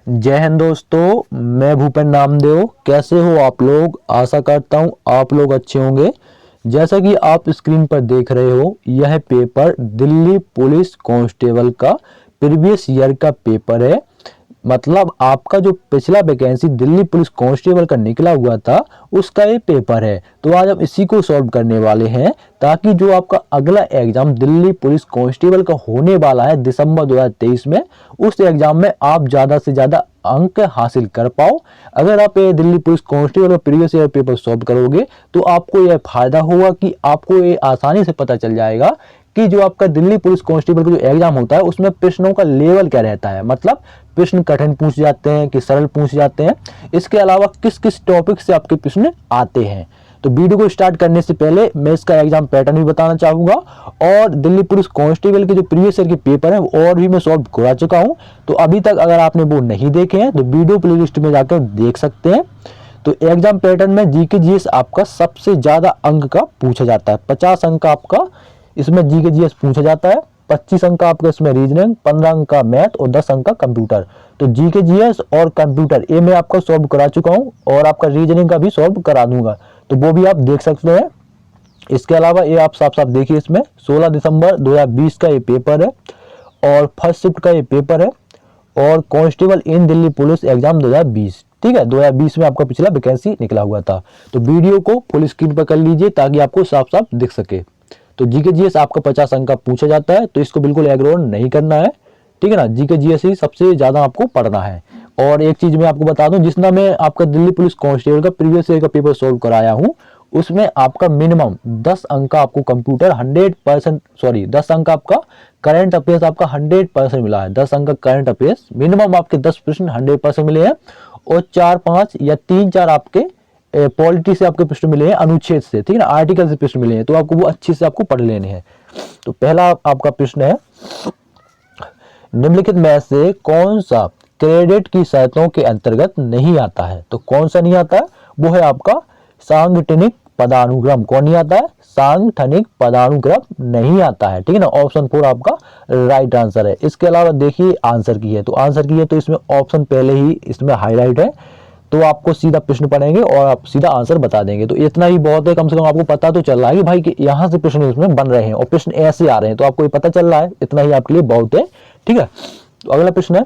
जय हिंद दोस्तों, मैं भूपेन नामदेव। कैसे हो आप लोग? आशा करता हूँ आप लोग अच्छे होंगे। जैसा कि आप स्क्रीन पर देख रहे हो, यह पेपर दिल्ली पुलिस कांस्टेबल का प्रीवियस ईयर का पेपर है। मतलब आपका जो पिछला वैकेंसी दिल्ली पुलिस कांस्टेबल का निकला हुआ था, उसका ये पेपर है। तो आज हम इसी को सॉल्व करने वाले हैं, ताकि जो आपका अगला एग्जाम दिल्ली पुलिस कांस्टेबल का होने वाला है दिसंबर 2023 में, उस एग्जाम में आप ज़्यादा से ज़्यादा अंक हासिल कर पाओ। अगर आप ये दिल्ली पुलिस कांस्टेबल का प्रीवियस ईयर पेपर सॉल्व करोगे तो आपको यह फायदा होगा कि आपको ये आसानी से पता चल जाएगा कि जो आपका दिल्ली पुलिस कांस्टेबल का जो एग्जाम होता है उसमें प्रश्नों का लेवल क्या रहता है। मतलब प्रश्न कठिन पूछ जाते हैं कि सरल पूछ जाते हैं, इसके अलावा किस किस टॉपिक से आपके प्रश्न आते हैं। तो वीडियो को स्टार्ट करने से पहले मैं इसका एग्जाम पैटर्न भी बताना चाहूंगा, और दिल्ली पुलिस कांस्टेबल के जो प्रीवियस ईयर के पेपर हैं और भी मैं सॉल्व करा चुका हूं। तो अभी तक अगर आपने वो नहीं देखे हैं तो वीडियो प्लेलिस्ट में जाकर देख सकते हैं। तो एग्जाम पैटर्न में जीके जीएस आपका सबसे ज्यादा अंक का पूछा जाता है। 50 अंक का आपका इसमें जीके जीएस पूछा जाता है। 25 अंक का आपका इसमें रीजनिंग, 15 अंक का मैथ और 10 अंक का कंप्यूटर। तो जीके जीएस और कंप्यूटर ये मैं आपका सॉल्व करा चुका हूं, और आपका रीजनिंग का भी सॉल्व करा दूंगा, तो वो भी आप देख सकते हैं। इसके अलावा ये आप साफ साफ देखिए, इसमें 16 दिसंबर 2020 का ये पेपर है और फर्स्ट शिफ्ट का ये पेपर है, और कांस्टेबल इन दिल्ली पुलिस एग्जाम 2020। ठीक है, 2020 में आपका पिछला वैकेंसी निकला हुआ था। तो वीडियो को फुल स्क्रीन पर कर लीजिए ताकि आपको साफ साफ दिख सके। तो जीके जीएस आपका 50 अंक का पूछा जाता है, तो इसको बिल्कुल एग्रोन नहीं करना है। ठीक है ना, जीके जीएस ही सबसे ज्यादा आपको पढ़ना है। और एक चीज मैं आपको बता दूं, जितना मैं आपका दिल्ली पुलिस कांस्टेबल का प्रीवियस ईयर का पेपर सोल्व कराया हूं, उसमें आपका मिनिमम 10 अंक का आपको कंप्यूटर 100%, सॉरी 10 अंक का आपका करंट अफेयर्स आपका 100% मिला है। 10 अंक का करंट अफेयर्स मिनिमम आपके 10% 100% मिले हैं, और 4-5 या 3-4 आपके पॉलिटी से आपके प्रश्न मिले हैं, अनुच्छेद से, ठीक है ना, आर्टिकल से प्रश्न मिले हैं, तो आपको वो अच्छे से आपको पढ़ लेने हैं। तो पहला आपका प्रश्न है, निम्नलिखित में से कौन सा क्रेडिट की शर्तों के अंतर्गत नहीं आता है? तो कौन सा नहीं आता है? वो है आपका सांगठनिक पदानुक्रम। कौन नहीं आता है? सांगठनिक पदानुक्रम नहीं आता है। ठीक है ना, ऑप्शन 4 आपका राइट आंसर है। इसके अलावा देखिए आंसर की है, तो आंसर की है तो इसमें ऑप्शन पहले ही इसमें हाईलाइट है, तो आपको सीधा प्रश्न पढ़ेंगे और आप सीधा आंसर बता देंगे। तो इतना ही बहुत है, कम से कम आपको पता तो चल रहा है कि भाई कि यहाँ से प्रश्न इसमें बन रहे हैं और प्रश्न ऐसे आ रहे हैं, तो आपको ये पता चल रहा है, इतना ही आपके लिए बहुत है। ठीक है, तो अगला प्रश्न है,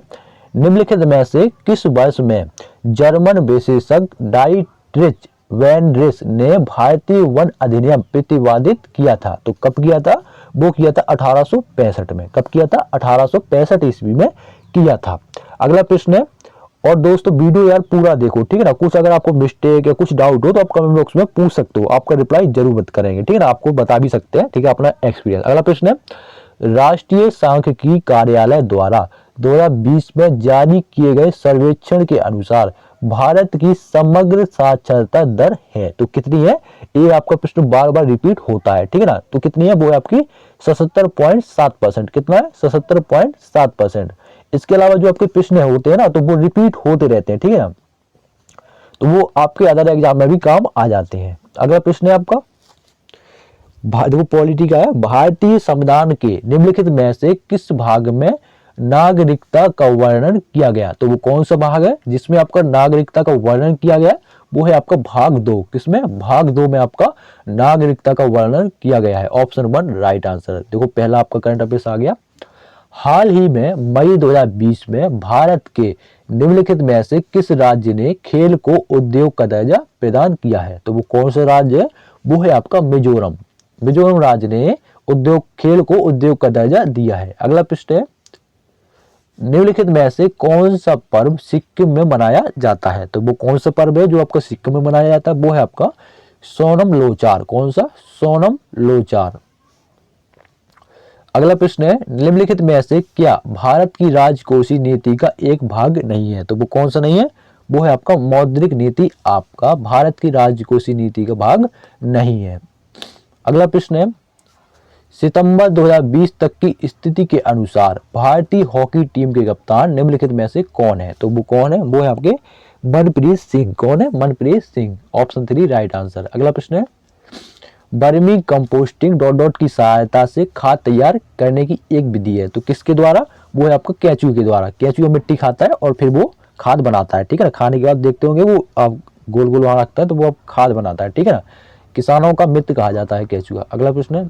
निम्नलिखित में से किस वर्ष में जर्मन विशेषज्ञ डाइट्रिच वैन रिस ने भारतीय वन अधिनियम प्रतिपादित किया था? तो कब किया था? वो किया था 1865 में। कब किया था? 1865 ईस्वी में किया था। अगला प्रश्न है, और दोस्तों वीडियो यार पूरा देखो, ठीक है ना। कुछ अगर आपको मिस्टेक या कुछ डाउट हो तो आप कमेंट बॉक्स में पूछ सकते हो, आपका रिप्लाई जरूर करेंगे, ठीक है ना, आपको बता भी सकते हैं, ठीक है, अपना एक्सपीरियंस। अगला प्रश्न है, राष्ट्रीय सांख्यिकी कार्यालय द्वारा 2020 में जारी किए गए सर्वेक्षण के अनुसार भारत की समग्र साक्षरता दर है, तो कितनी है? ये आपका प्रश्न बार बार रिपीट होता है, ठीक है ना। तो कितनी है? वो है आपकी 77.7%। कितना है? 77.7%। इसके अलावा जो आपके प्रश्न होते हैं ना, तो वो रिपीट होते रहते हैं, ठीक है ना, तो वो आपके अदर एग्जाम में भी काम आ जाते हैं। अगला प्रश्न है आपका, देखो पॉलिटी का है, भारतीय संविधान के निम्नलिखित में से किस भाग में नागरिकता का वर्णन किया गया? तो वो कौन सा भाग है जिसमें आपका नागरिकता का वर्णन किया गया? वो है आपका भाग 2। किसमें? भाग 2 में आपका नागरिकता का वर्णन किया गया है। Option 1 right answer. देखो पहला आपका करंट अफेयर्स आ गया। हाल ही में मई 2020 में भारत के निम्नलिखित में से किस राज्य ने खेल को उद्योग का दर्जा प्रदान किया है? तो वो कौन सा राज्य है? वो है आपका मिजोरम। मिजोरम राज्य ने खेल को उद्योग का दर्जा दिया है। अगला प्रश्न है, निम्नलिखित में से कौन सा पर्व सिक्किम में मनाया जाता है? तो वो कौन सा पर्व है जो आपका सिक्किम में मनाया जाता है? वो है आपका सोनम लोचार। कौन सा? सोनम लोचार। अगला प्रश्न है, निम्नलिखित में से क्या भारत की राजकोषीय नीति का एक भाग नहीं है? तो वो कौन सा नहीं है? वो है आपका मौद्रिक नीति, आपका भारत की राजकोषीय नीति का भाग नहीं है। अगला प्रश्न है, सितंबर 2020 तक की स्थिति के अनुसार भारतीय हॉकी टीम के कप्तान निम्नलिखित में से कौन है? तो वो कौन है? वो है आपके मनप्रीत सिंह। कौन है? Manpreet Singh. Option 3 right answer. अगला प्रश्न है, वर्मी कंपोस्टिंग डॉट डॉट की सहायता से खाद तैयार करने की एक विधि है, तो किसके द्वारा? वो है आपका केंचुए के द्वारा। केंचुआ मिट्टी खाता है और फिर वो खाद बनाता है, ठीक है ना। खाने के बाद देखते होंगे वो आप गोल गोल वहां रखता है तो वो अब खाद बनाता है, ठीक है ना। किसानों का मित्र कहा जाता है केचुआ। अगला प्रश्न है,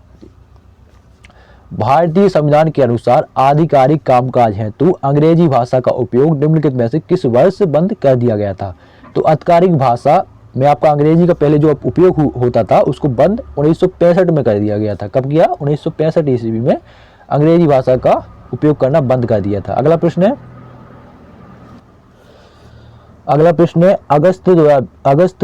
भारतीय संविधान के अनुसार आधिकारिक कामकाज हेतु अंग्रेजी भाषा का उपयोग निम्नलिखित में से किस वर्ष बंद कर दिया गया था। तो आधिकारिक भाषा में आपका अंग्रेजी का पहले जो उपयोग होता था उसको बंद 1965 में कर दिया गया था। कब किया? 1965 ईस्वी में अंग्रेजी भाषा का उपयोग करना बंद कर दिया था। अगला प्रश्न है, अगस्त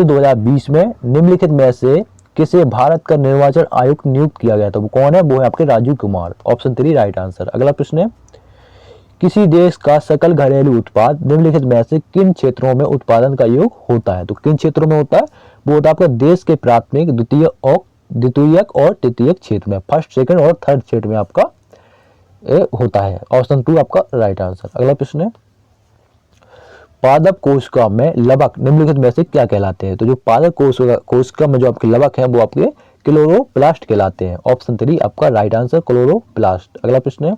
2020 में निम्नलिखित में से किसे भारत का निर्वाचन आयुक्त नियुक्त किया गया था। वो कौन है? वो है आपके Rajiv Kumar. Option 3 right answer. अगला प्रश्न है, किसी देश का सकल घरेलू उत्पाद निम्नलिखित में से किन क्षेत्रों में उत्पादन का योग होता है। तो किन क्षेत्रों में होता है? वो होता है आपका देश के प्राथमिक, द्वितीयक और तृतीयक क्षेत्र में, फर्स्ट, सेकंड और थर्ड क्षेत्र में आपका होता है। ऑप्शन 2 आपका राइट आंसर। अगला प्रश्न है, पादप कोशिका में लवक निम्नलिखित में से क्या कहलाते हैं। तो जो पादप कोशिका में जो आपके लवक हैं वो आपके क्लोरोप्लास्ट कहलाते हैं। ऑप्शन 3 आपका राइट आंसर, क्लोरोप्लास्ट। अगला प्रश्न है,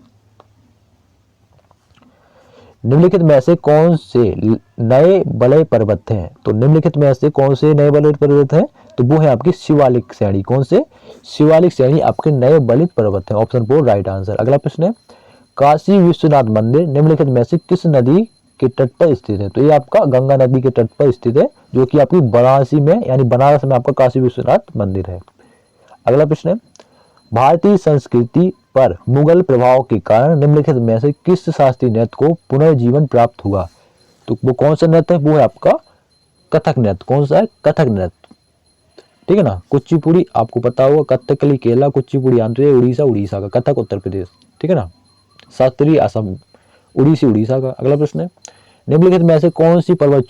निम्नलिखित में से कौन से नए वलय पर्वत हैं। तो निम्नलिखित में से कौन से नए वलय पर्वत हैं। तो वो है आपकी शिवालिक श्रेणी। कौन से? शिवालिक श्रेणी आपके नए वलित पर्वत हैं। Option 4 right answer. अगला प्रश्न है, काशी विश्वनाथ मंदिर निम्नलिखित में से किस नदी के तट पर स्थित है। तो ये आपका गंगा नदी के तट पर स्थित है, जो कि आपकी वाराणसी में यानी बनारस में आपका काशी विश्वनाथ मंदिर है। अगला प्रश्न है, भारतीय संस्कृति पर मुगल प्रभाव के कारण निम्नलिखित में से किस शास्त्रीय नृत्य को पुनर्जीवन प्राप्त हुआ। तो वो कौन सा नृत्य है? वो है आपका कथक नृत्य। कौन सा है? कथक नृत्य, ठीक है ना। कुचिपुड़ी आपको पता होगा, कथकली केरला, कुचिपुड़ी आंध्र प्रदेश, उड़ीसा का, कथक उत्तर प्रदेश, ठीक है ना। शास्त्रीय असम, उड़ीसा का। अगला प्रश्न है, निम्नलिखित में से कौन सी पर्वत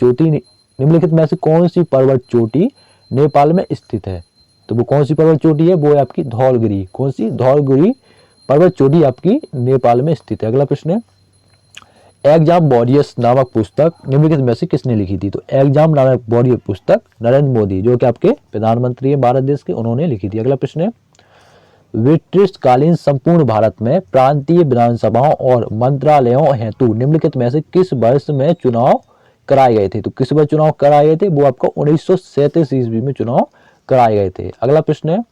चोटी नेपाल में स्थित है। तो वो कौन सी पर्वत चोटी है? वो है आपकी धौलगिरी। कौन सी? धौलगिरी पर्वत चोटी आपकी नेपाल में स्थित है। अगला प्रश्न है, एग्जाम वॉरियर्स नामक पुस्तक निम्नलिखित में से किसने लिखी थी। तो एग्जाम नामक वॉरियर पुस्तक नरेंद्र मोदी, जो कि आपके प्रधानमंत्री हैं भारत देश के, उन्होंने लिखी थी। अगला प्रश्न है, ब्रिटिशकालीन संपूर्ण भारत में प्रांतीय विधानसभाओं और मंत्रालयों हेतु निम्नलिखित में से किस वर्ष में चुनाव कराए गए थे। तो किस वर्ष चुनाव कराए गए थे? वो आपको 1937 ईस्वी में चुनाव कराए गए थे। अगला प्रश्न है,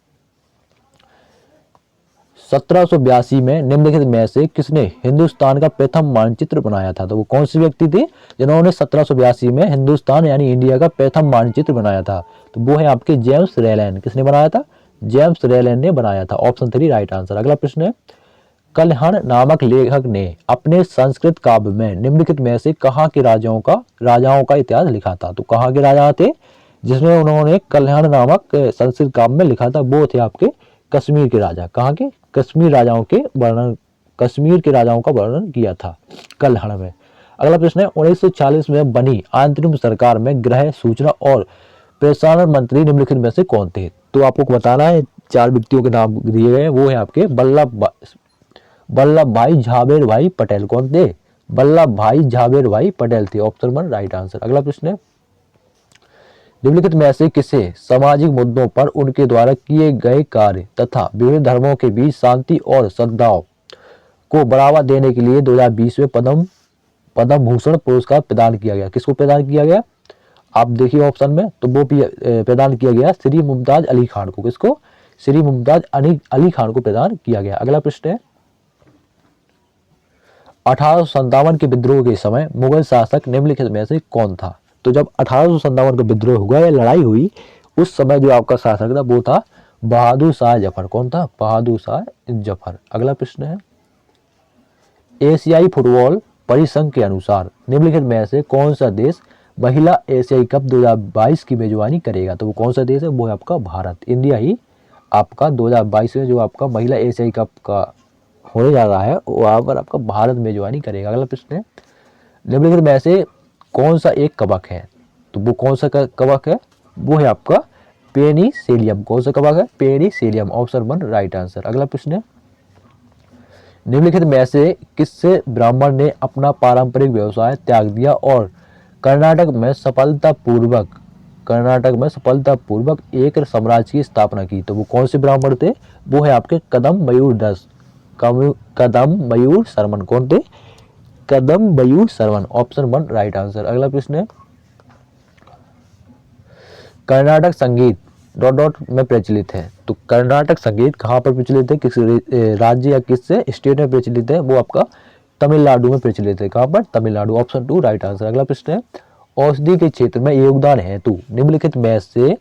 1782 में निम्नलिखित में से किसने हिंदुस्तान का प्रथम मानचित्र बनाया था। तो वो कौन से व्यक्ति थे जिन्होंने 1782 में हिंदुस्तान यानी इंडिया का प्रथम मानचित्र बनाया था। तो वो है आपके जेम्स रेलैंड। किसने बनाया था? जेम्स रेलैंड ने बनाया था। Option 3 right answer. अगला प्रश्न है, कल्हण नामक लेखक ने अपने संस्कृत काव्य में निम्नलिखित में से कहाँ के राजाओं का इतिहास लिखा था। तो कहाँ के राजा थे जिसमें उन्होंने कल्हण नामक संस्कृत काव्य में लिखा था? वो थे आपके कश्मीर के राजा। कहाँ के? कश्मीर के राजाओं का वर्णन किया था कल्हण में। अगला प्रश्न है, 1940 में बनी अंतरिम सरकार में गृह, सूचना और प्रसारण मंत्री निम्नलिखित में से कौन थे। तो आपको बताना है, 4 व्यक्तियों के नाम दिए गए हैं। वो है आपके वल्लभ भाई झाबेर भाई पटेल। कौन थे? वल्लभ भाई झाबेर भाई पटेल थे। Option 1 right answer. अगला प्रश्न है, निम्नलिखित में से किसे सामाजिक मुद्दों पर उनके द्वारा किए गए कार्य तथा विभिन्न धर्मों के बीच शांति और सद्भाव को बढ़ावा देने के लिए 2020 में पद्म भूषण पुरस्कार प्रदान किया गया। किसको प्रदान किया गया? आप देखिए ऑप्शन में, तो वो प्रदान किया गया श्री मुमताज अली खान को। किसको? श्री मुमताज अली खान को प्रदान किया गया। अगला प्रश्न है, 1857 के विद्रोह के समय मुगल शासक निम्नलिखित में से कौन था। तो जब 1857 का विद्रोह हुआ या लड़ाई हुई, उस समय जो आपका शासक था वो था बहादुर शाह जफर। कौन था? बहादुर शाह जफर। अगला प्रश्न है, एशियाई फुटबॉल परिसंघ के अनुसार निम्नलिखित में से कौन सा देश महिला एशियाई कप 2022 की मेजबानी करेगा। तो वो कौन सा देश है? वो है आपका भारत। इंडिया ही आपका 2022 में जो आपका महिला एशियाई कप का होने जा रहा है वहां पर आपका भारत मेजबानी करेगा। अगला प्रश्न है, निम्नलिखित में से कौन सा एक कवक है। तो वो कौन सा कवक है? वो है आपका पेनिसिलियम। कौन सा कवक है? पेनिसिलियम। Option 1 right answer. अगला प्रश्न है, निम्नलिखित में से किससे ब्राह्मण ने अपना पारंपरिक व्यवसाय त्याग दिया और कर्नाटक में सफलतापूर्वक एक साम्राज्य की स्थापना की। तो वो कौन से ब्राह्मण थे? वो है आपके कदम मयूर शर्मन। कौन थे? कदम्बयू श्रवण, ऑप्शन 1 राइट आंसर। अगला प्रश्न है, कर्नाटक संगीत डॉट डॉट में प्रचलित है। तो कर्नाटक संगीत कहाँ पर प्रचलित है, किस राज्य या किस स्टेट में प्रचलित है, वो आपका तमिलनाडु में प्रचलित है। कहाँ पर, तमिलनाडु, ऑप्शन 2 राइट आंसर। अगला प्रश्न है, औषधि के क्षेत्र में योगदान हेतु निम्नलिखित में से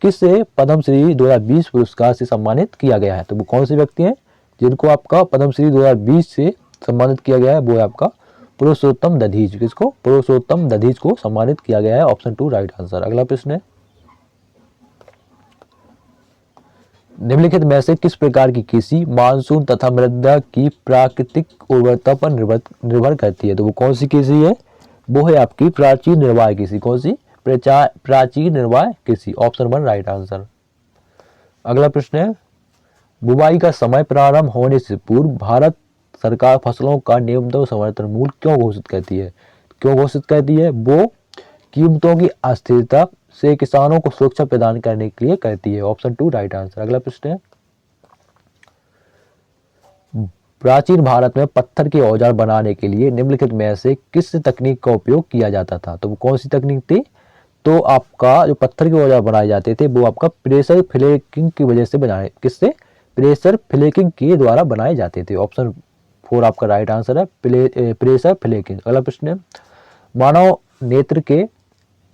किसे पद्मश्री 2020 पुरस्कार से सम्मानित किया गया है। तो वो कौन से व्यक्ति हैं जिनको आपका पद्मश्री 2020 से सम्मानित किया गया है, वो है आपका पुरुषोत्तम दधीच। किसको, पुरुषोत्तम दधीच को सम्मानित किया गया है, ऑप्शन 2 राइट आंसर। अगला प्रश्न है, निम्नलिखित में से किस प्रकार की कृषि मानसून तथा मृदा की प्राकृतिक उर्वरता पर निर्भर करती है। तो वो कौन सी कृषि है, वो है आपकी प्राचीन निर्वाह कृषि। कौन सी, प्राचीन निर्वाह कृषि, ऑप्शन 1 राइट आंसर। अगला प्रश्न है, बुवाई का समय प्रारंभ होने से पूर्व भारत सरकार फसलों का न्यूनतम समर्थन मूल्य क्यों घोषित करती है। क्यों घोषित करती है, वो कीमतों की अस्थिरता से किसानों को सुरक्षा प्रदान करने के लिए करती है, ऑप्शन 2 राइट आंसर। अगला प्रश्न है, प्राचीन भारत में पत्थर के औजार बनाने के लिए निम्नलिखित में से किस तकनीक का उपयोग किया जाता था। तो वो कौन सी तकनीक थी, तो आपका जो पत्थर के औजार बनाए जाते थे वो आपका प्रेशर फ्लेकिंग की वजह से बनाए, किससे, प्रेशर फ्लेकिंग के द्वारा बनाए जाते थे, ऑप्शन 4 आपका राइट आंसर है, प्रेशर फ्लेकिंग। अगला प्रश्न है, मानव नेत्र के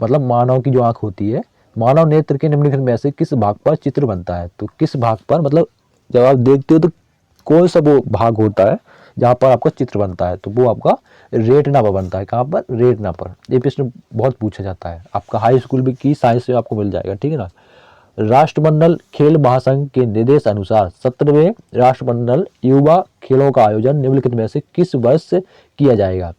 मतलब मानव की जो आंख होती है, मानव नेत्र के निम्नलिखित में से किस भाग पर चित्र बनता है। तो किस भाग पर, मतलब जब आप देखते हो तो कौन सा वो भाग होता है जहाँ पर आपका चित्र बनता है, तो वो आपका रेटिना पर बनता है। कहाँ पर, रेटिना पर। ये प्रश्न बहुत पूछा जाता है, आपका हाई स्कूल भी की साइंस से आपको मिल जाएगा, ठीक है ना। राष्ट्रमंडल खेल महासंघ के निर्देश अनुसार 17वें राष्ट्रमंडल युवा खेलों का आयोजन निम्नलिखित में से किस वर्ष किया जाएगा।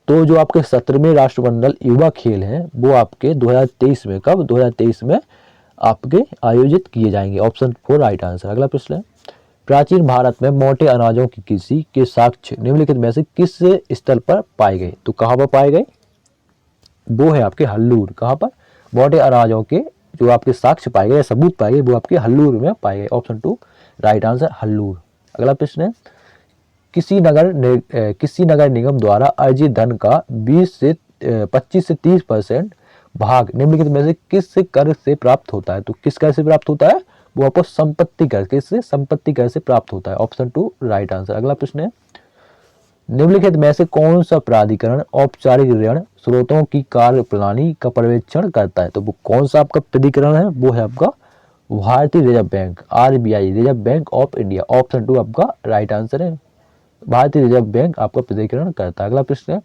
तो जो आपके 17वें राष्ट्रमंडल युवा खेल हैं वो आपके 2023 में, कब, 2023 में आपके आयोजित किए जाएंगे, ऑप्शन 4 राइट आंसर। अगला प्रश्न है, प्राचीन भारत में मोटे अनाजों की कृषि के साक्ष्य निम्नलिखित में से किस स्थल पर पाए गए। तो कहाँ पर पाए गए, वो है आपके हल्लूर। कहाँ पर, मोटे अनाजों के जो आपके साक्ष्य पाए गए, सबूत पाए गए, वो आपके हल्लूर में पाए गए, ऑप्शन 2 राइट आंसर, हल्लूर। अगला प्रश्न है, किसी नगर निगम द्वारा अर्जित धन का 25 से 30% भाग निम्नलिखित में से किस कर से प्राप्त होता है। तो किस कर से प्राप्त होता है, वो आपको संपत्ति कर, किससे, संपत्ति कर से प्राप्त होता है, ऑप्शन 2 राइट आंसर। अगला प्रश्न है, निम्नलिखित में से कौन सा प्राधिकरण औपचारिक ऋण स्रोतों की कार्य प्रणाली का पर्यवेक्षण करता है। तो वो कौन सा आपका प्राधिकरण है, वो है आपका भारतीय reserve bank, RBI, reserve bank of India, option 2 आपका राइट आंसर है, भारतीय रिजर्व बैंक आपका प्राधिकरण करता है। अगला प्रश्न है,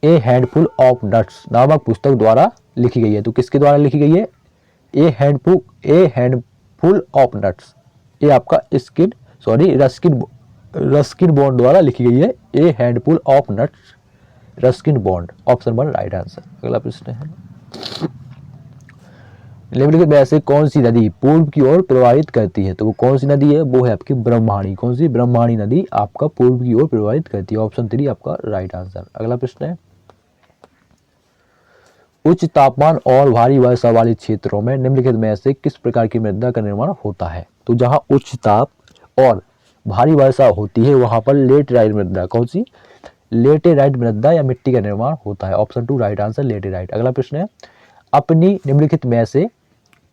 ए हैंडफुल ऑफ नट्स नामक पुस्तक द्वारा लिखी गई है। तो किसके द्वारा लिखी गई है, ए हैंडफुल ऑफ नट्स, ये आपका रस्किन बॉन्ड द्वारा लिखी गई है, a handful of nuts Ruskin Bond, option 1 right answer. अगला प्रश्न है, निम्नलिखित में से कौन सी नदी पूर्व की ओर प्रवाहित करती है। तो वो कौन सी नदी है, वो है आपकी ब्रह्माणी। कौन सी, ब्रह्माणी नदी आपका पूर्व की ओर प्रवाहित करती है, ऑप्शन 3 आपका राइट आंसर। अगला प्रश्न है, उच्च तापमान और भारी वर्षा वाले क्षेत्रों में निम्नलिखित में से किस प्रकार की मृदा का निर्माण होता है। तो जहां उच्च ताप और भारी वर्षा होती है वहां पर लेटेराइट मृदा, कौन सी, लेटेराइट मृदा या मिट्टी का निर्माण होता है, ऑप्शन 2 राइट आंसर, लेटेराइट। अगला प्रश्न है, अपनी निम्नलिखित में से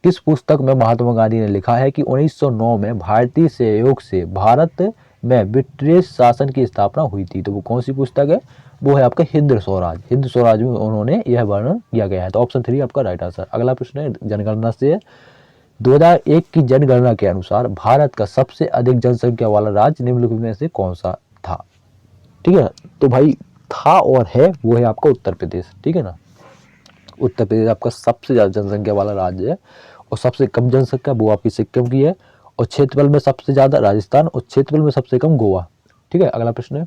किस पुस्तक में महात्मा गांधी ने लिखा है कि 1909 में भारतीय सहयोग से भारत में ब्रिटिश शासन की स्थापना हुई थी। तो वो कौन सी पुस्तक है, वो है आपका हिंद स्वराज। हिंद स्वराज में उन्होंने यह वर्णन किया गया है, तो ऑप्शन 3 आपका राइट आंसर। अगला प्रश्न है जनगणना से, 2001 की जनगणना के अनुसार भारत का सबसे अधिक जनसंख्या वाला राज्य निम्नलिखित में से कौन सा था। ठीक है, तो भाई था और है वो है आपका उत्तर प्रदेश, ठीक है ना। उत्तर प्रदेश आपका सबसे ज्यादा जनसंख्या वाला राज्य है और सबसे कम जनसंख्या वो आपकी सिक्किम की है, और क्षेत्रफल में सबसे ज्यादा राजस्थान और क्षेत्रफल में सबसे कम गोवा। ठीक है, अगला प्रश्न है,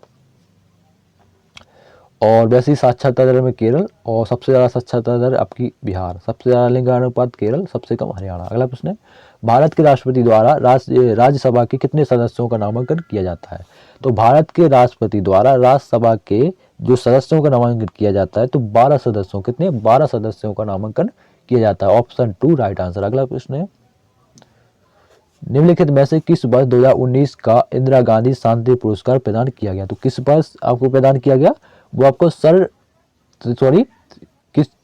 और वैसे ही साक्षरता दर में केरल और सबसे ज्यादा साक्षरता दर आपकी बिहार, सबसे ज्यादा लिंगानुपात केरल, सबसे कम हरियाणा। अगला प्रश्न है, भारत के राष्ट्रपति द्वारा राज्यसभा के कितने सदस्यों का नामांकन किया जाता है। तो भारत के राष्ट्रपति द्वारा राज्यसभा के जो सदस्यों का नामांकन किया जाता है तो 12 सदस्यों, कितने, 12 सदस्यों का नामांकन किया जाता है, ऑप्शन 2 राइट आंसर। अगला प्रश्न है, निम्नलिखित में से किस वर्ष 2019 का इंदिरा गांधी शांति पुरस्कार प्रदान किया गया? तो किस वर्ष आपको प्रदान किया गया? वो आपको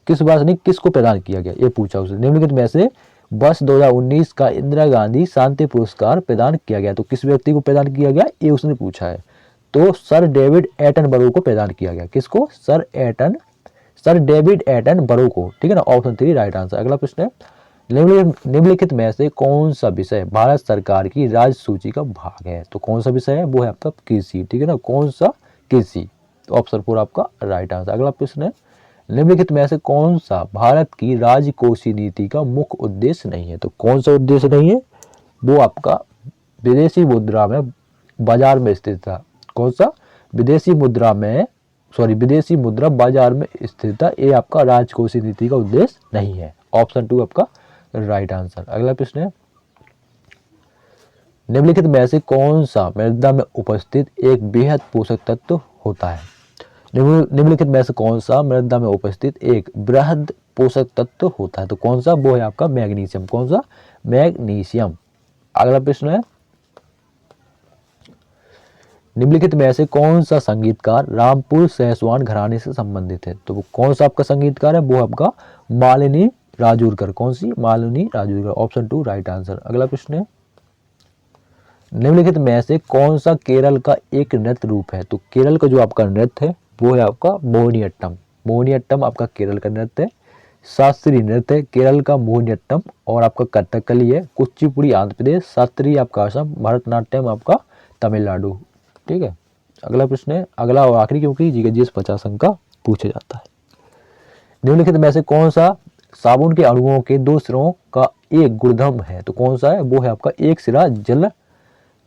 किस वर्ष नहीं, किसको प्रदान किया गया, ये पूछा उसने। निम्नलिखित में से वर्ष 2019 का इंदिरा गांधी शांति पुरस्कार प्रदान किया गया, तो किस व्यक्ति को प्रदान किया गया, ये उसने पूछा है। तो सर डेविड एटनबरो को प्रदान किया गया। किसको? सर डेविड एटनबरो को। ठीक है ना, ऑप्शन 3 राइट आंसर। अगला प्रश्न है, निम्नलिखित में से कौन सा विषय भारत सरकार की राज्य सूची का भाग है? तो कौन सा विषय है? वो है आपका कृषि। ठीक है ना, कौन सा? कृषि। तो ऑप्शन 4 आपका राइट आंसर। अगला प्रश्न है, निम्नलिखित में से कौन सा भारत की राजकोषीय नीति का मुख्य उद्देश्य नहीं है? तो कौन सा उद्देश्य नहीं है? वो आपका विदेशी मुद्रा में बाजार में स्थिरता। कौन सा? विदेशी मुद्रा बाजार में स्थिरता, ये आपका राजकोषीय नीति का उद्देश्य नहीं है। ऑप्शन 2 आपका राइट आंसर। अगला प्रश्न है, निम्नलिखित में से कौन सा मृदा में उपस्थित एक बेहद पोषक तत्व होता है? निम्नलिखित में से कौन सा मृदा में उपस्थित एक बृहद पोषक तत्व होता है? तो कौन सा? वो है आपका मैग्नीशियम। कौन सा? मैग्नीशियम। अगला प्रश्न है, निम्नलिखित में से कौन सा संगीतकार रामपुर सैसवान घराने से संबंधित है? तो वो कौन सा आपका संगीतकार है? वो आपका मालिनी राजूरकर। कौन सी? Malini Rajurkar. Option 2 right answer. अगला प्रश्न है, निम्नलिखित में से कौन सा केरल का एक नृत्य रूप है? तो केरल का जो आपका नृत्य है वो है आपका मोहिनीअट्टम। मोहिनीअट्टम आपका केरल का नृत्य है। शास्त्रीय नृत्य है केरल का मोहिनीअट्टम, और आपका कथकली है। कुचिपुड़ी आंध्र प्रदेश, शास्त्रीय आपका असम, भरतनाट्यम आपका तमिलनाडु। ठीक है। अगला प्रश्न है, अगला और आखिरी, क्योंकि जीएस 50 अंक का पूछा जाता है। निम्नलिखित में से कौन सा साबुन के अणुओं के 2 सिरों का एक गुणधर्म है? तो कौन सा है? वो है आपका एक सिरा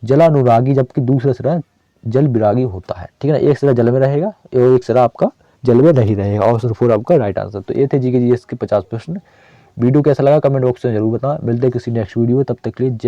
जलानुरागी, जबकि दूसरा सिरा जल विरागी होता है। ठीक है ना, एक सिरा जल में रहेगा और एक सिरा आपका जल में नहीं रहेगा। ऑप्शन 4 आपका राइट आंसर। तो ये थे जीएस के 50 प्रश्न। वीडियो कैसा लगा कमेंट बॉक्स में जरूर बताएं। मिलते हैं किसी नेक्स्ट वीडियो में, तब तक के लिए जय।